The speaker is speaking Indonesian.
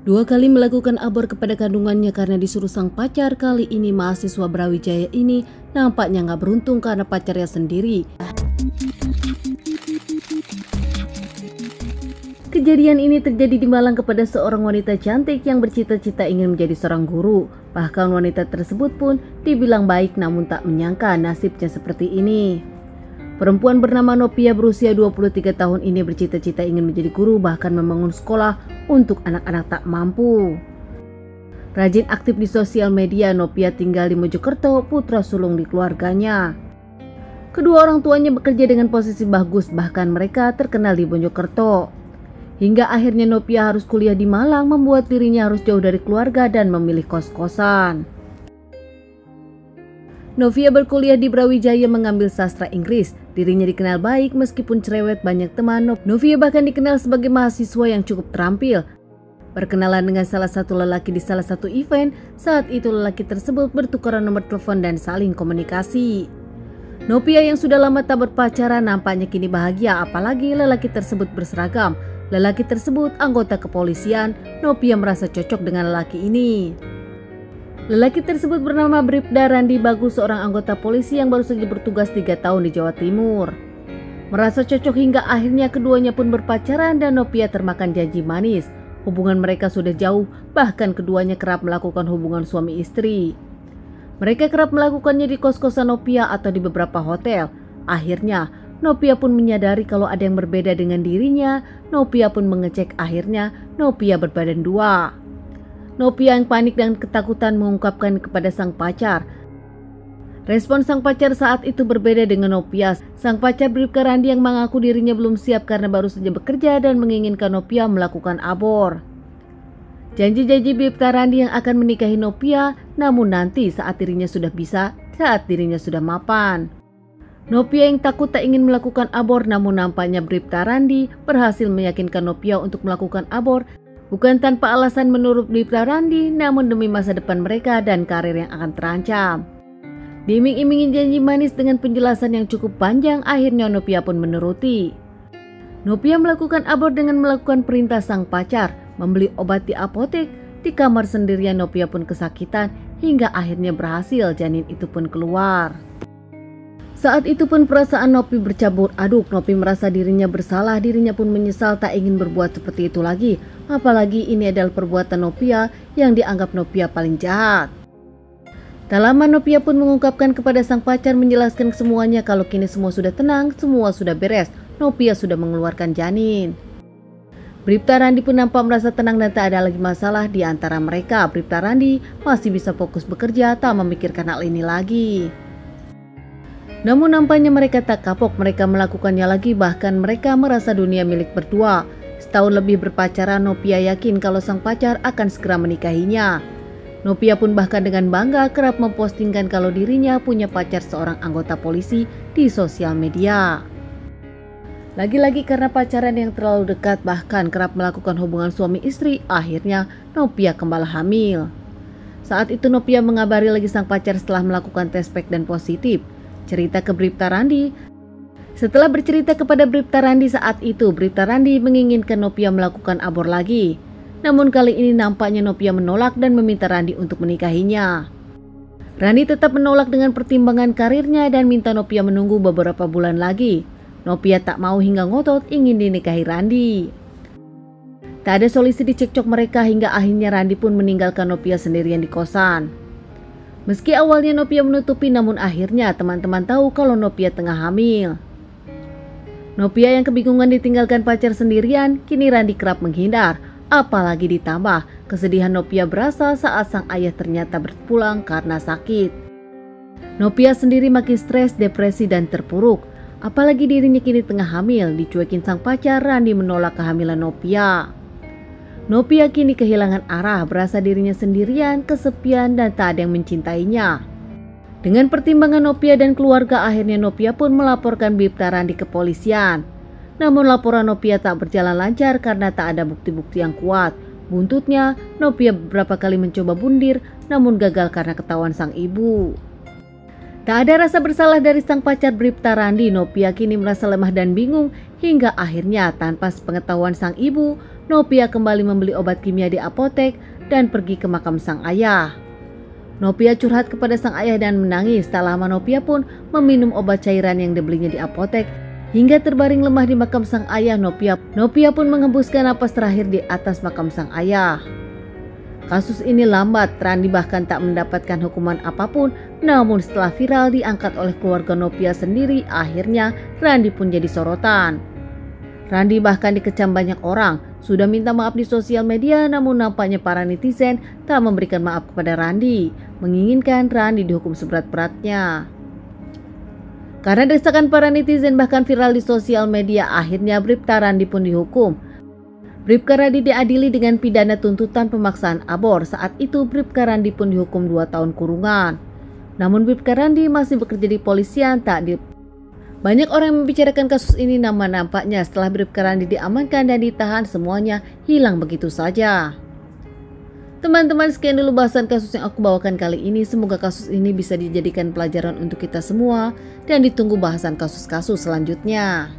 Dua kali melakukan abor kepada kandungannya karena disuruh sang pacar, kali ini mahasiswa Brawijaya ini nampaknya nggak beruntung karena pacarnya sendiri. Kejadian ini terjadi di Malang kepada seorang wanita cantik yang bercita-cita ingin menjadi seorang guru. Bahkan wanita tersebut pun dibilang baik, namun tak menyangka nasibnya seperti ini. Perempuan bernama Nopia berusia 23 tahun ini bercita-cita ingin menjadi guru, bahkan membangun sekolah untuk anak-anak tak mampu. Rajin aktif di sosial media, Nopia tinggal di Mojokerto, putra sulung di keluarganya. Kedua orang tuanya bekerja dengan posisi bagus, bahkan mereka terkenal di Mojokerto. Hingga akhirnya Nopia harus kuliah di Malang, membuat dirinya harus jauh dari keluarga dan memilih kos-kosan. Novia berkuliah di Brawijaya mengambil sastra Inggris. Dirinya dikenal baik meskipun cerewet banyak teman. Novia bahkan dikenal sebagai mahasiswa yang cukup terampil. Berkenalan dengan salah satu lelaki di salah satu event, saat itu lelaki tersebut bertukaran nomor telepon dan saling komunikasi. Novia yang sudah lama tak berpacaran nampaknya kini bahagia, apalagi lelaki tersebut berseragam. Lelaki tersebut anggota kepolisian. Novia merasa cocok dengan lelaki ini. Lelaki tersebut bernama Bribda Randi Bagus, seorang anggota polisi yang baru saja bertugas 3 tahun di Jawa Timur. Merasa cocok hingga akhirnya keduanya pun berpacaran dan Nopia termakan janji manis. Hubungan mereka sudah jauh, bahkan keduanya kerap melakukan hubungan suami istri. Mereka kerap melakukannya di kos-kosan Nopia atau di beberapa hotel. Akhirnya, Nopia pun menyadari kalau ada yang berbeda dengan dirinya. Nopia pun mengecek, akhirnya Nopia berbadan 2. Nopia yang panik dan ketakutan mengungkapkan kepada sang pacar. Respon sang pacar saat itu berbeda dengan Nopia. Sang pacar Bribka Randi yang mengaku dirinya belum siap karena baru saja bekerja dan menginginkan Nopia melakukan abor. Janji-janji Bribka Randi yang akan menikahi Nopia, namun nanti saat dirinya sudah bisa, saat dirinya sudah mapan. Nopia yang takut tak ingin melakukan abor, namun nampaknya Bribka Randi berhasil meyakinkan Nopia untuk melakukan abor. Bukan tanpa alasan menurut Bribka Randi, namun demi masa depan mereka dan karir yang akan terancam. Diiming-imingin janji manis dengan penjelasan yang cukup panjang, akhirnya Nopia pun menuruti. Nopia melakukan abor dengan melakukan perintah sang pacar, membeli obat di apotek. Di kamar sendirian Nopia pun kesakitan, hingga akhirnya berhasil janin itu pun keluar. Saat itu pun perasaan Nopi bercampur aduk. Nopi merasa dirinya bersalah, dirinya pun menyesal tak ingin berbuat seperti itu lagi. Apalagi ini adalah perbuatan Nopia yang dianggap Nopia paling jahat. Tak lama Nopia pun mengungkapkan kepada sang pacar, menjelaskan semuanya kalau kini semua sudah tenang, semua sudah beres. Nopia sudah mengeluarkan janin. Bribka Randi pun nampak merasa tenang dan tak ada lagi masalah di antara mereka. Bribka Randi masih bisa fokus bekerja, tak memikirkan hal ini lagi. Namun nampaknya mereka tak kapok, mereka melakukannya lagi, bahkan mereka merasa dunia milik berdua. Setahun lebih berpacaran, Nopia yakin kalau sang pacar akan segera menikahinya. Nopia pun bahkan dengan bangga kerap mempostingkan kalau dirinya punya pacar seorang anggota polisi di sosial media. Lagi-lagi karena pacaran yang terlalu dekat, bahkan kerap melakukan hubungan suami istri, akhirnya Nopia kembali hamil. Saat itu Nopia mengabari lagi sang pacar setelah melakukan tes pack dan positif. Cerita ke Bribka Randi. Setelah bercerita kepada Bribka Randi saat itu, Bribka Randi menginginkan Nopia melakukan abor lagi. Namun kali ini nampaknya Nopia menolak dan meminta Randi untuk menikahinya. Randi tetap menolak dengan pertimbangan karirnya dan minta Nopia menunggu beberapa bulan lagi. Nopia tak mau hingga ngotot ingin dinikahi Randi. Tak ada solusi di cekcok mereka hingga akhirnya Randi pun meninggalkan Nopia sendirian di kosan. Meski awalnya Nopia menutupi, namun akhirnya teman-teman tahu kalau Nopia tengah hamil. Nopia yang kebingungan ditinggalkan pacar sendirian, kini Randi kerap menghindar. Apalagi ditambah kesedihan Nopia berasa saat sang ayah ternyata berpulang karena sakit. Nopia sendiri makin stres, depresi dan terpuruk. Apalagi dirinya kini tengah hamil, dicuekin sang pacar, Randi menolak kehamilan Nopia. Nopia kini kehilangan arah, berasa dirinya sendirian, kesepian dan tak ada yang mencintainya. Dengan pertimbangan Nopia dan keluarga, akhirnya Nopia pun melaporkan Bribka Randi ke kepolisian. Namun laporan Nopia tak berjalan lancar karena tak ada bukti-bukti yang kuat. Buntutnya, Nopia beberapa kali mencoba bundir, namun gagal karena ketahuan sang ibu. Tak ada rasa bersalah dari sang pacar Bribka Randi, Nopia kini merasa lemah dan bingung hingga akhirnya tanpa sepengetahuan sang ibu, Nopia kembali membeli obat kimia di apotek dan pergi ke makam sang ayah. Nopia curhat kepada sang ayah dan menangis. Tak lama Nopia pun meminum obat cairan yang dibelinya di apotek. Hingga terbaring lemah di makam sang ayah, Nopia pun menghembuskan napas terakhir di atas makam sang ayah. Kasus ini lambat, Randi bahkan tak mendapatkan hukuman apapun. Namun setelah viral diangkat oleh keluarga Nopia sendiri, akhirnya Randi pun jadi sorotan. Randi bahkan dikecam banyak orang. Sudah minta maaf di sosial media, namun nampaknya para netizen tak memberikan maaf kepada Randi, menginginkan Randi dihukum seberat-beratnya. Karena desakan para netizen bahkan viral di sosial media, akhirnya Bribka Randi pun dihukum. Bribka Randi diadili dengan pidana tuntutan pemaksaan abor. Saat itu Bribka Randi pun dihukum 2 tahun kurungan. Namun Bribka Randi masih bekerja di polisian. Banyak orang yang membicarakan kasus ini, namun nampaknya setelah Bribka Randi diamankan dan ditahan, semuanya hilang begitu saja. Teman-teman, sekian dulu bahasan kasus yang aku bawakan kali ini. Semoga kasus ini bisa dijadikan pelajaran untuk kita semua dan ditunggu bahasan kasus-kasus selanjutnya.